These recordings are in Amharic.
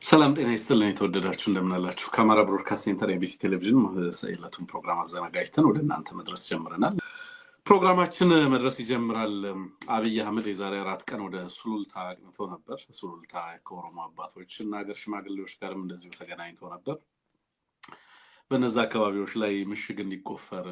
ሰላም ጤና ይስጥልኝ የተወደዳችሁ እንደምን አላችሁ? ከአማራ ብሮድካስት ሴንተር ኤቢሲ ቴሌቪዥን የዕለቱን ፕሮግራም አዘጋጅተን ወደ እናንተ መድረስ ጀምረናል። ፕሮግራማችን መድረስ ይጀምራል። አብይ አህመድ የዛሬ 4 ቀን ወደ ሱሉልታ አቅንቶ ነበር። ሱሉልታ ከኦሮሞ አባቶች እና ሀገር ሽማግሌዎች ጋርም እንደዚሁ ተገናኝቶ ነበር። በነዛ አካባቢዎች ላይ ምሽግ እንዲቆፈር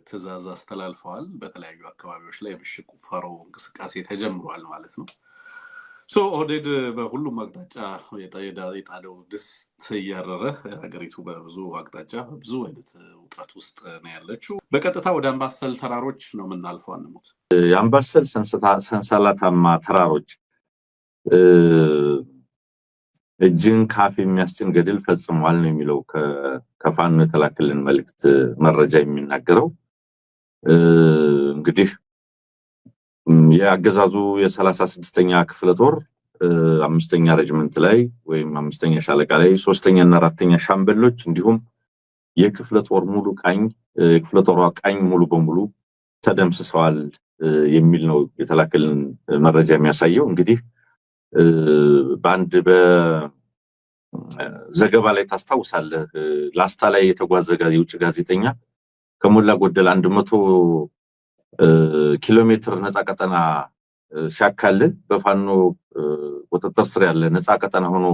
ትዕዛዝ አስተላልፈዋል። በተለያዩ አካባቢዎች ላይ ምሽግ ቁፋሮ እንቅስቃሴ ተጀምሯል ማለት ነው። ኦህዴድ በሁሉም አቅጣጫ የጣለው ድስት እያረረ ሀገሪቱ በብዙ አቅጣጫ ብዙ አይነት ውጥረት ውስጥ ነው ያለችው። በቀጥታ ወደ አምባሰል ተራሮች ነው የምናልፈው። አንሙት የአምባሰል ሰንሰለታማ ተራሮች እጅን ካፍ የሚያስጭን ገድል ፈጽሟል ነው የሚለው ከፋኖ የተላከልን መልእክት መረጃ የሚናገረው። እንግዲህ የአገዛዙ የ36ኛ ክፍለ ጦር 5ኛ ሬጅመንት ላይ ወይም 5ኛ ሻለቃ ላይ 3ኛ እና 4ኛ ሻምበሎች እንዲሁም የክፍለ ጦር ሙሉ ቃኝ የክፍለ ጦሯ ቃኝ ሙሉ በሙሉ ተደምስሰዋል የሚል ነው የተላከልን መረጃ የሚያሳየው። እንግዲህ በአንድ በዘገባ ላይ ታስታውሳለህ፣ ላስታ ላይ የተጓዘ የውጭ ጋዜጠኛ ከሞላ ጎደል 100 ኪሎ ሜትር ነፃ ቀጠና ሲያካልል በፋኖ ቁጥጥር ስር ያለ ነፃ ቀጠና ሆኖ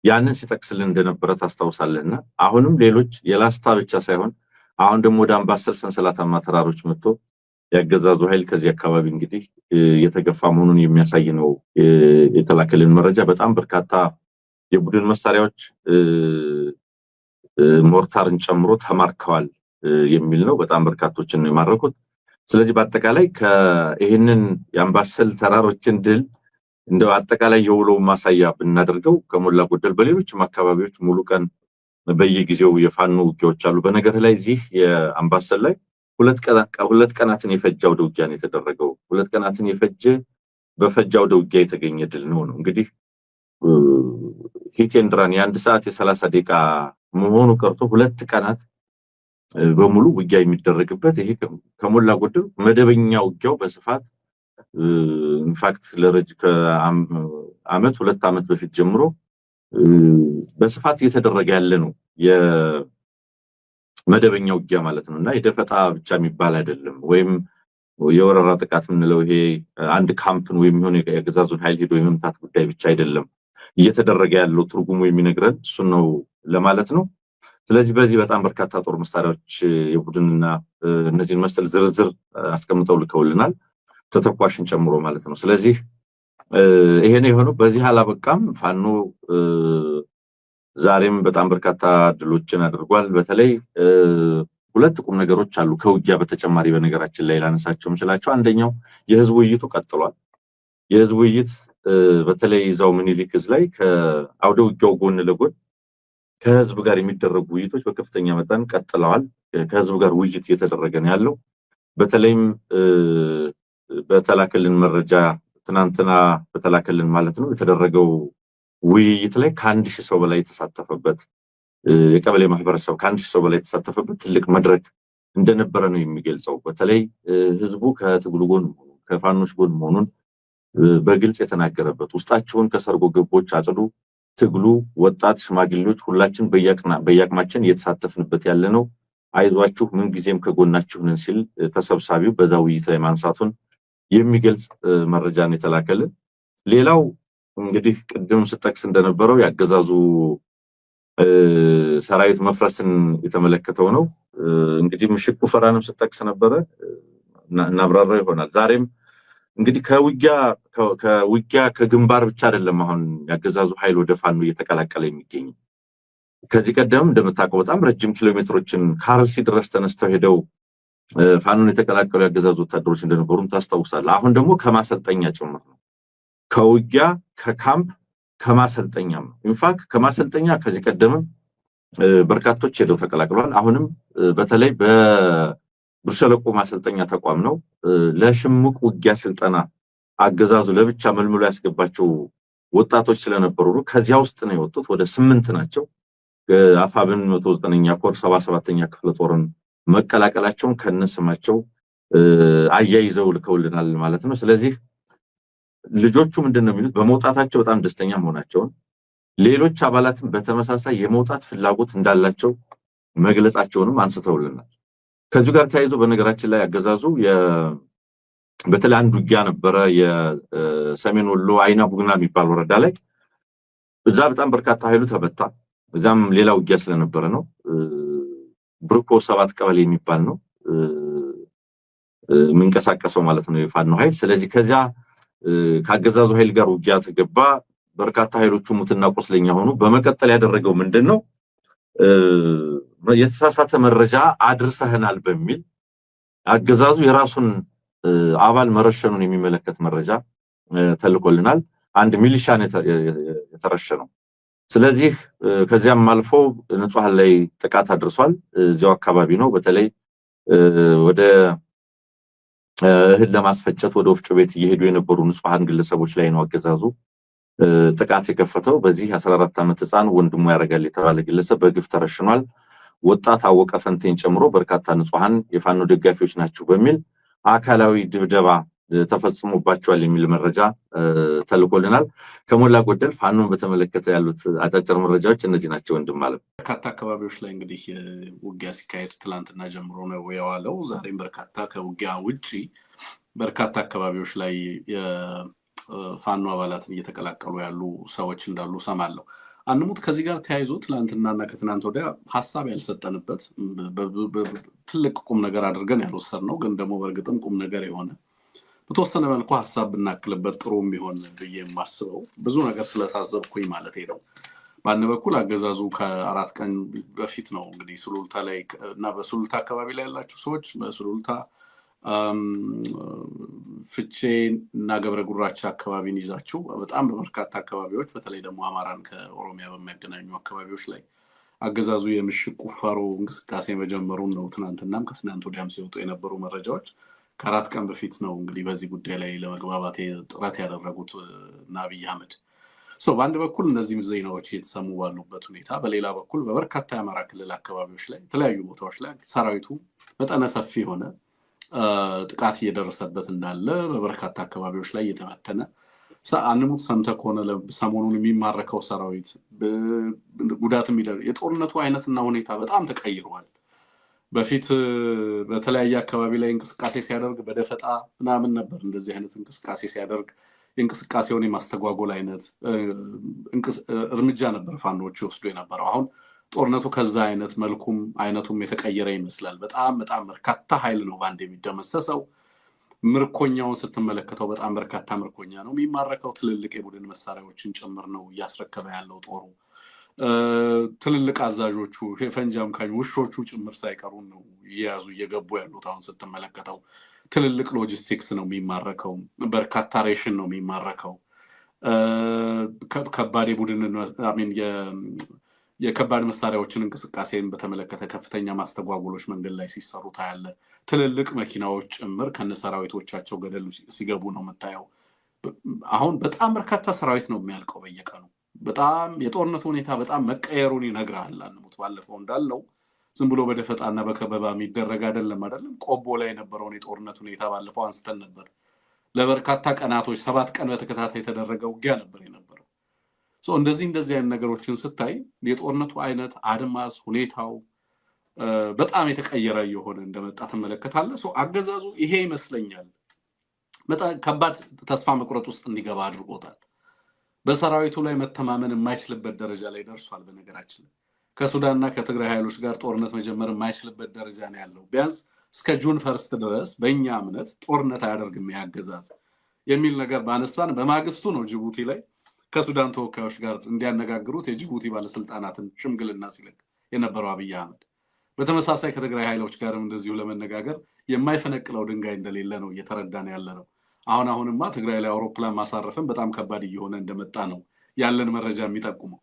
ያንን ሲጠቅስልን እንደነበረ ታስታውሳለህና አሁንም ሌሎች የላስታ ብቻ ሳይሆን አሁን ደግሞ ወደ አምባሰል ሰንሰለታማ ተራሮች መጥቶ ያገዛዙ ኃይል ከዚህ አካባቢ እንግዲህ የተገፋ መሆኑን የሚያሳይ ነው የተላከልን መረጃ። በጣም በርካታ የቡድን መሳሪያዎች ሞርታርን ጨምሮ ተማርከዋል የሚል ነው። በጣም በርካቶችን ነው የማረኩት። ስለዚህ በአጠቃላይ ይህንን የአምባሰል ተራሮችን ድል እንደው አጠቃላይ የውሎ ማሳያ ብናደርገው ከሞላ ጎደል በሌሎችም አካባቢዎች ሙሉ ቀን በየጊዜው የፋኖ ውጊያዎች አሉ። በነገር ላይ እዚህ የአምባሰል ላይ 2 ቀናትን የፈጀ አውደ ውጊያ ነው የተደረገው። 2 ቀናትን በፈጀ አውደ ውጊያ የተገኘ ድል ነው። እንግዲህ ሂት ኤንድ ራን የ1 ሰዓት የ30 ደቂቃ መሆኑ ቀርቶ 2 ቀናት በሙሉ ውጊያ የሚደረግበት ይሄ ከሞላ ጎደል መደበኛ ውጊያው በስፋት ኢንፋክት ከአመት 2 ዓመት በፊት ጀምሮ በስፋት እየተደረገ ያለ ነው የመደበኛ ውጊያ ማለት ነው። እና የደፈጣ ብቻ የሚባል አይደለም፣ ወይም የወረራ ጥቃት የምንለው ይሄ አንድ ካምፕን ወይም የሆነ የአገዛዙን ኃይል ሄዶ የመምታት ጉዳይ ብቻ አይደለም እየተደረገ ያለው። ትርጉሙ የሚነግረን እሱ ነው ለማለት ነው። ስለዚህ በዚህ በጣም በርካታ ጦር መሳሪያዎች የቡድንና እነዚህን መሰል ዝርዝር አስቀምጠው ልከውልናል፣ ተተኳሽን ጨምሮ ማለት ነው። ስለዚህ ይሄ ነው የሆነው። በዚህ አላበቃም። ፋኖ ዛሬም በጣም በርካታ ድሎችን አድርጓል። በተለይ 2 ቁም ነገሮች አሉ ከውጊያ በተጨማሪ በነገራችን ላይ ላነሳቸው የምችላቸው። አንደኛው የህዝብ ውይይቱ ቀጥሏል። የህዝብ ውይይት በተለይ እዛው ምኒልክ ላይ ከአውደ ውጊያው ጎን ለጎን ከህዝብ ጋር የሚደረጉ ውይይቶች በከፍተኛ መጠን ቀጥለዋል። ከህዝብ ጋር ውይይት እየተደረገ ነው ያለው። በተለይም በተላከልን መረጃ ትናንትና በተላከልን ማለት ነው የተደረገው ውይይት ላይ ከ1000 ሰው በላይ የተሳተፈበት የቀበሌ ማህበረሰብ ከ1000 ሰው በላይ የተሳተፈበት ትልቅ መድረክ እንደነበረ ነው የሚገልጸው። በተለይ ህዝቡ ከትግሉ ጎን መሆኑን ከፋኖች ጎን መሆኑን በግልጽ የተናገረበት፣ ውስጣቸውን ከሰርጎ ገቦች አጽዱ፣ ትግሉ ወጣት ሽማግሌዎች ሁላችን በየአቅማችን እየተሳተፍንበት ያለ ነው፣ አይዟችሁ ምንጊዜም ከጎናችሁ ነን ሲል ተሰብሳቢው በዛ ውይይት ላይ ማንሳቱን የሚገልጽ መረጃን የተላከልን። ሌላው እንግዲህ ቅድም ስጠቅስ እንደነበረው ያገዛዙ ሰራዊት መፍረስን የተመለከተው ነው። እንግዲህ ምሽግ ቁፈራንም ስጠቅስ ነበረ፣ እናብራራ ይሆናል። ዛሬም እንግዲህ ከውጊያ ከግንባር ብቻ አይደለም አሁን ያገዛዙ ኃይል ወደ ፋኖ እየተቀላቀለ የሚገኝ። ከዚህ ቀደም እንደምታውቀው በጣም ረጅም ኪሎ ሜትሮችን ከአርሲ ድረስ ተነስተው ሄደው ፋኖን የተቀላቀሉ ያገዛዙ ወታደሮች እንደነበሩም ታስታውሳለህ። አሁን ደግሞ ከማሰልጠኛ ጭምር ነው። ከውጊያ ከካምፕ ከማሰልጠኛም ነው። ኢንፋክት ከማሰልጠኛ ከዚህ ቀደምም በርካቶች ሄደው ተቀላቅለዋል። አሁንም በተለይ ብር ሸለቆ ማሰልጠኛ ተቋም ነው ለሽምቅ ውጊያ ስልጠና አገዛዙ ለብቻ መልምሎ ያስገባቸው ወጣቶች ስለነበሩ ነው። ከዚያ ውስጥ ነው የወጡት። ወደ 8 ናቸው። አፋብን 109ኛ ኮር 77ኛ ክፍለ ጦርን መቀላቀላቸውን ከነስማቸው አያይዘው ልከውልናል ማለት ነው። ስለዚህ ልጆቹ ምንድነው የሚሉት በመውጣታቸው በጣም ደስተኛ መሆናቸውን ሌሎች አባላትን በተመሳሳይ የመውጣት ፍላጎት እንዳላቸው መግለጻቸውንም አንስተውልናል። ከዚህ ጋር ተያይዞ በነገራችን ላይ አገዛዙ በተለይ አንድ ውጊያ ነበረ የሰሜን ወሎ አይና ቡግና የሚባል ወረዳ ላይ እዛ በጣም በርካታ ኃይሉ ተመታ። እዛም ሌላ ውጊያ ስለነበረ ነው። ብርኮ 7 ቀበሌ የሚባል ነው የሚንቀሳቀሰው ማለት ነው የፋኖ ኃይል። ስለዚህ ከዚያ ካገዛዙ ኃይል ጋር ውጊያ ተገባ። በርካታ ኃይሎቹ ሙትና ቁስለኛ ሆኑ። በመቀጠል ያደረገው ምንድነው? የተሳሳተ መረጃ አድርሰህናል በሚል አገዛዙ የራሱን አባል መረሸኑን የሚመለከት መረጃ ተልኮልናል። አንድ ሚሊሻን የተረሸነው። ስለዚህ ከዚያም አልፎ ንጹሃን ላይ ጥቃት አድርሷል። እዚያው አካባቢ ነው። በተለይ ወደ እህል ለማስፈጨት ወደ ወፍጮ ቤት እየሄዱ የነበሩ ንጹሃን ግለሰቦች ላይ ነው አገዛዙ ጥቃት የከፈተው። በዚህ 14 ዓመት ህፃን ወንድሙ ያረጋል የተባለ ግለሰብ በግፍ ተረሽኗል። ወጣት አወቀ ፈንቴን ጨምሮ በርካታ ንጹሃን የፋኖ ደጋፊዎች ናቸው በሚል አካላዊ ድብደባ ተፈጽሞባቸዋል የሚል መረጃ ተልኮልናል። ከሞላ ጎደል ፋኖን በተመለከተ ያሉት አጫጭር መረጃዎች እነዚህ ናቸው። ወንድም ማለት በርካታ አካባቢዎች ላይ እንግዲህ ውጊያ ሲካሄድ ትላንትና ጀምሮ ነው የዋለው። ዛሬም በርካታ ከውጊያ ውጪ በርካታ አካባቢዎች ላይ የፋኖ አባላትን እየተቀላቀሉ ያሉ ሰዎች እንዳሉ ሰማለሁ። አንሙት ከዚህ ጋር ተያይዞ ትላንትናና ከትናንት ወዲያ ሀሳብ ያልሰጠንበት ትልቅ ቁም ነገር አድርገን ያልወሰድነው ግን ደግሞ በእርግጥም ቁም ነገር የሆነ በተወሰነ መልኩ ሀሳብ ብናክልበት ጥሩ የሚሆን ብዬ የማስበው ብዙ ነገር ስለታዘብኩኝ ማለት ነው። በአንድ በኩል አገዛዙ ከ4 ቀን በፊት ነው እንግዲህ ሱሉልታ ላይ እና በሱሉልታ አካባቢ ላይ ያላችሁ ሰዎች በሱሉልታ ፍቼ እና ገብረ ጉራቻ አካባቢን ይዛችሁ በጣም በበርካታ አካባቢዎች በተለይ ደግሞ አማራን ከኦሮሚያ በሚያገናኙ አካባቢዎች ላይ አገዛዙ የምሽግ ቁፋሮ እንቅስቃሴ መጀመሩን ነው ትናንትናም ከትናንት ወዲያም ሲወጡ የነበሩ መረጃዎች። ከ4 ቀን በፊት ነው እንግዲህ በዚህ ጉዳይ ላይ ለመግባባት ጥረት ያደረጉት አብይ አህመድ። በአንድ በኩል እነዚህም ዜናዎች እየተሰሙ ባሉበት ሁኔታ፣ በሌላ በኩል በበርካታ የአማራ ክልል አካባቢዎች ላይ የተለያዩ ቦታዎች ላይ ሰራዊቱ መጠነ ሰፊ የሆነ ጥቃት እየደረሰበት እንዳለ በበርካታ አካባቢዎች ላይ እየተበተነ አንሙት ሰምተህ ከሆነ ሰሞኑን የሚማረከው ሰራዊት ጉዳት የጦርነቱ አይነትና ሁኔታ በጣም ተቀይሯል። በፊት በተለያየ አካባቢ ላይ እንቅስቃሴ ሲያደርግ በደፈጣ ምናምን ነበር እንደዚህ አይነት እንቅስቃሴ ሲያደርግ የእንቅስቃሴውን የማስተጓጎል አይነት እርምጃ ነበር ፋኖች ይወስዱ የነበረው። አሁን ጦርነቱ ከዛ አይነት መልኩም አይነቱም የተቀየረ ይመስላል። በጣም በርካታ ኃይል ነው ባንድ የሚደመሰሰው። ምርኮኛውን ስትመለከተው በጣም በርካታ ምርኮኛ ነው የሚማረከው። ትልልቅ የቡድን መሳሪያዎችን ጭምር ነው እያስረከበ ያለው ጦሩ። ትልልቅ አዛዦቹ የፈንጂ አምካኝ ውሾቹ ጭምር ሳይቀሩ ነው እየያዙ እየገቡ ያሉት። አሁን ስትመለከተው ትልልቅ ሎጂስቲክስ ነው የሚማረከው። በርካታ ሬሽን ነው የሚማረከው። ከባድ የቡድን የከባድ መሳሪያዎችን እንቅስቃሴን በተመለከተ ከፍተኛ ማስተጓጎሎች መንገድ ላይ ሲሰሩ ታያለ። ትልልቅ መኪናዎች ጭምር ከነሰራዊቶቻቸው ገደሉ ሲገቡ ነው የምታየው። አሁን በጣም በርካታ ሰራዊት ነው የሚያልቀው በየቀኑ። በጣም የጦርነቱ ሁኔታ በጣም መቀየሩን ይነግራል። አንሙት ባለፈው እንዳለው ዝም ብሎ በደፈጣና በከበባ የሚደረግ አይደለም። ቆቦ ላይ የነበረውን የጦርነት ሁኔታ ባለፈው አንስተን ነበር። ለበርካታ ቀናቶች 7 ቀን በተከታታይ የተደረገ ውጊያ ነበር የነበረው። እንደዚህ አይነት ነገሮችን ስታይ የጦርነቱ አይነት አድማስ ሁኔታው በጣም የተቀየረ የሆነ እንደመጣ ትመለከታለህ። አገዛዙ ይሄ ይመስለኛል በጣም ከባድ ተስፋ መቁረጥ ውስጥ እንዲገባ አድርጎታል። በሰራዊቱ ላይ መተማመን የማይችልበት ደረጃ ላይ ደርሷል። በነገራችን ከሱዳንና ከትግራይ ኃይሎች ጋር ጦርነት መጀመር የማይችልበት ደረጃ ነው ያለው። ቢያንስ እስከ ጁን 1 ድረስ በእኛ እምነት ጦርነት አያደርግም ያገዛዝ የሚል ነገር ባነሳን በማግስቱ ነው ጅቡቲ ላይ ከሱዳን ተወካዮች ጋር እንዲያነጋግሩት የጅቡቲ ባለስልጣናትን ሽምግልና ሲልክ የነበረው አብይ አህመድ። በተመሳሳይ ከትግራይ ኃይሎች ጋርም እንደዚሁ ለመነጋገር የማይፈነቅለው ድንጋይ እንደሌለ ነው እየተረዳን ያለ ነው። አሁንማ ትግራይ ላይ አውሮፕላን ማሳረፍን በጣም ከባድ እየሆነ እንደመጣ ነው ያለን መረጃ የሚጠቁመው።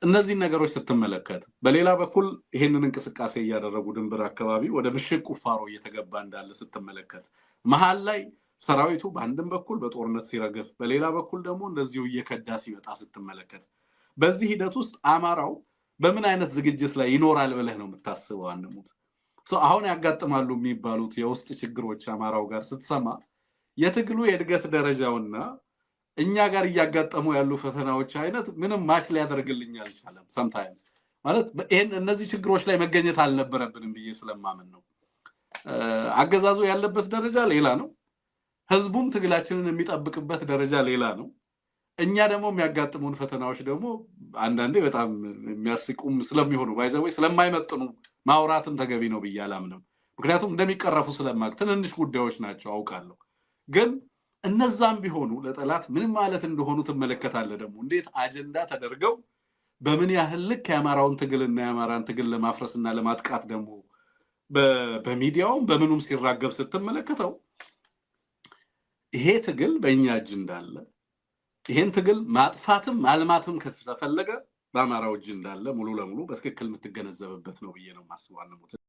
እነዚህን ነገሮች ስትመለከት፣ በሌላ በኩል ይህንን እንቅስቃሴ እያደረጉ ድንበር አካባቢ ወደ ምሽግ ቁፋሮ እየተገባ እንዳለ ስትመለከት፣ መሀል ላይ ሰራዊቱ በአንድም በኩል በጦርነት ሲረግፍ፣ በሌላ በኩል ደግሞ እንደዚሁ እየከዳ ሲመጣ ስትመለከት፣ በዚህ ሂደት ውስጥ አማራው በምን አይነት ዝግጅት ላይ ይኖራል ብለህ ነው የምታስበው? አንሙት አሁን ያጋጥማሉ የሚባሉት የውስጥ ችግሮች አማራው ጋር ስትሰማ የትግሉ የእድገት ደረጃውና እኛ ጋር እያጋጠሙ ያሉ ፈተናዎች አይነት ምንም ማች ሊያደርግልኝ አልቻለም። sometimes ማለት እነዚህ ችግሮች ላይ መገኘት አልነበረብንም ብዬ ስለማምን ነው። አገዛዙ ያለበት ደረጃ ሌላ ነው። ህዝቡም ትግላችንን የሚጠብቅበት ደረጃ ሌላ ነው። እኛ ደግሞ የሚያጋጥሙን ፈተናዎች ደግሞ አንዳንዴ በጣም የሚያስቁም ስለሚሆኑ ባይዘው ስለማይመጥኑ ማውራትም ተገቢ ነው ብዬ አላምንም። ምክንያቱም እንደሚቀረፉ ስለማቅ ትንንሽ ጉዳዮች ናቸው አውቃለሁ። ግን እነዛም ቢሆኑ ለጠላት ምን ማለት እንደሆኑ ትመለከታለህ። ደግሞ እንዴት አጀንዳ ተደርገው በምን ያህል ልክ የአማራውን ትግልና የአማራን ትግል ለማፍረስና ለማጥቃት ደግሞ በሚዲያውም በምኑም ሲራገብ ስትመለከተው ይሄ ትግል በእኛ እጅ እንዳለ ይሄን ትግል ማጥፋትም ማልማትም ከተፈለገ በአማራው እጅ እንዳለ ሙሉ ለሙሉ በትክክል የምትገነዘብበት ነው ብዬ ነው የማስበው።